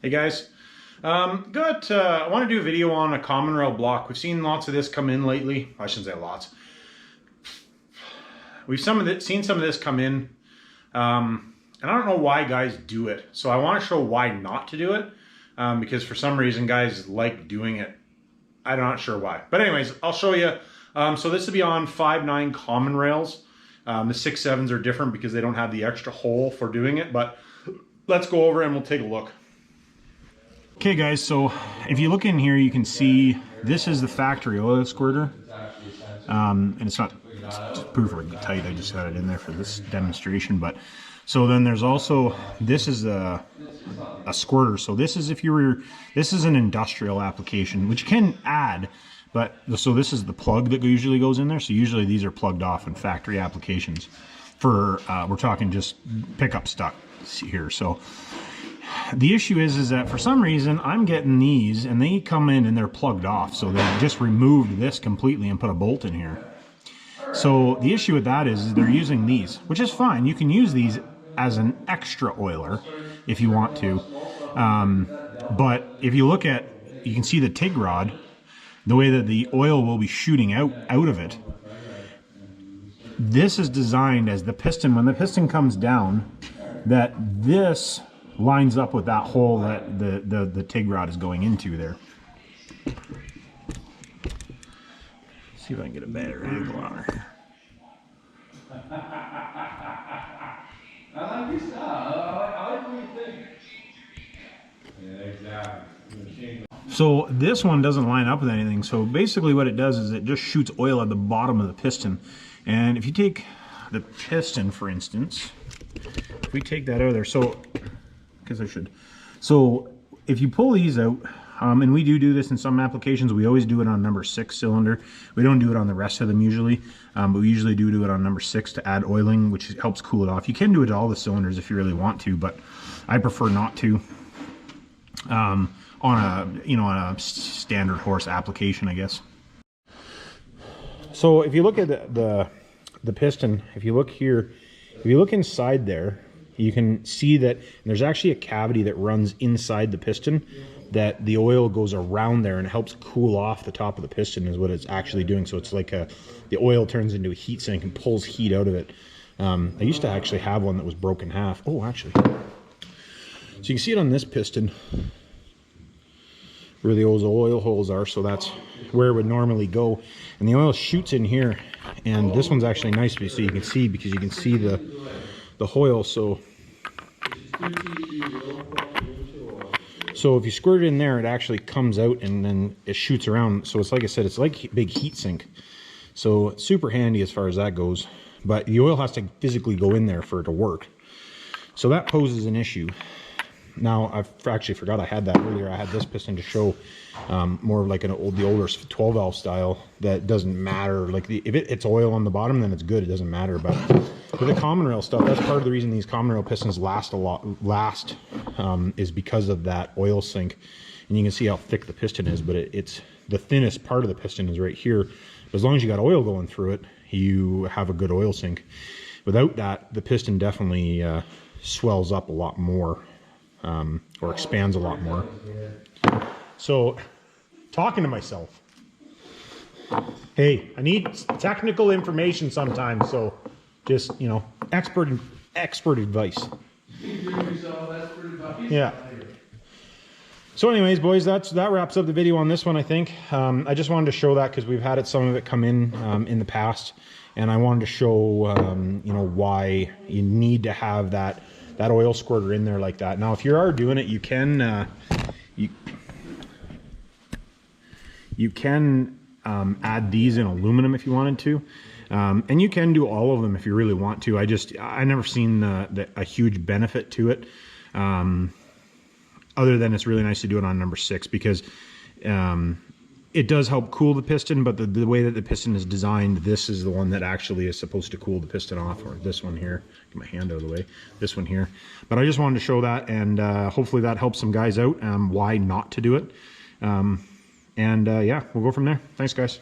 Hey guys, I want to do a video on a common rail block. We've seen lots of this come in lately. I shouldn't say lots. We've seen some of this come in, and I don't know why guys do it. So I want to show why not to do it, because for some reason guys like doing it. I'm not sure why. But anyways, I'll show you. So this will be on 5.9 common rails. The 6.7s are different because they don't have the extra hole for doing it, but let's go over and we'll take a look. Okay guys, so if you look in here, you can see this is the factory oil squirter, and it's perfectly tight. I just got it in there for this demonstration. But so then there's also, this is a squirter. So this is this is an industrial application, which you can add, but so this is the plug that usually goes in there. So usually these are plugged off in factory applications for we're talking just pickup stuff here. So the issue is that for some reason I'm getting these and they come in and they're plugged off. So they just removed this completely and put a bolt in here. So the issue with that is they're using these, which is fine. You can use these as an extra oiler if you want to. But if you look at, you can see the TIG rod, the way that the oil will be shooting out of it. This is designed as the piston, when the piston comes down, that this lines up with that hole that the TIG rod is going into there. See if I can get a better angle on her. I like your style. I like what you think. Yeah, exactly. So this one doesn't line up with anything. So basically what it does is it just shoots oil at the bottom of the piston. And if you take the piston, for instance, if we take that out of there, so if you pull these out, and we do this in some applications, we always do it on number 6 cylinder. We don't do it on the rest of them usually, but we usually do it on number 6 to add oiling, which helps cool it off. You can do it to all the cylinders if you really want to, but I prefer not to on a standard horse application, I guess. So if you look at the piston, if you look here, if you look inside there, you can see that there's actually a cavity that runs inside the piston, that the oil goes around there and it helps cool off the top of the piston is what it's actually doing. So it's like the oil turns into a heat sink and pulls heat out of it. I used to actually have one that was broken in half. Oh, actually. So you can see it on this piston where those oil holes are. So that's where it would normally go. And the oil shoots in here. And this one's actually nice so you can see, because you can see the oil. So if you squirt it in there, it actually comes out and then it shoots around. So it's like I said, it's like a big heat sink. So it's super handy as far as that goes. But the oil has to physically go in there for it to work. So that poses an issue. Now, I've actually forgot I had that earlier. I had this piston to show more like the older 12 valve style that doesn't matter. Like if it's oil on the bottom, then it's good. It doesn't matter. But for the common rail stuff, that's part of the reason these common rail pistons last a lot. Is because of that oil sink. And you can see how thick the piston is, but it's the thinnest part of the piston is right here. As long as you got oil going through it, you have a good oil sink. Without that, the piston definitely swells up a lot more. Or expands a lot more. So, talking to myself. Hey, I need technical information sometimes, so just, expert advice. Yeah. So anyways, boys, that wraps up the video on this one, I think. I just wanted to show that because we've had some of it come in the past, and I wanted to show, why you need to have that oil squirter in there like that. Now, if you are doing it, you can add these in aluminum if you wanted to, and you can do all of them if you really want to. I never seen a huge benefit to it, other than it's really nice to do it on number 6 because it does help cool the piston, but the way that the piston is designed, this is the one that actually is supposed to cool the piston off, or this one here. Get my hand out of the way. This one here. But I just wanted to show that, and hopefully that helps some guys out, why not to do it. Yeah, we'll go from there. Thanks, guys.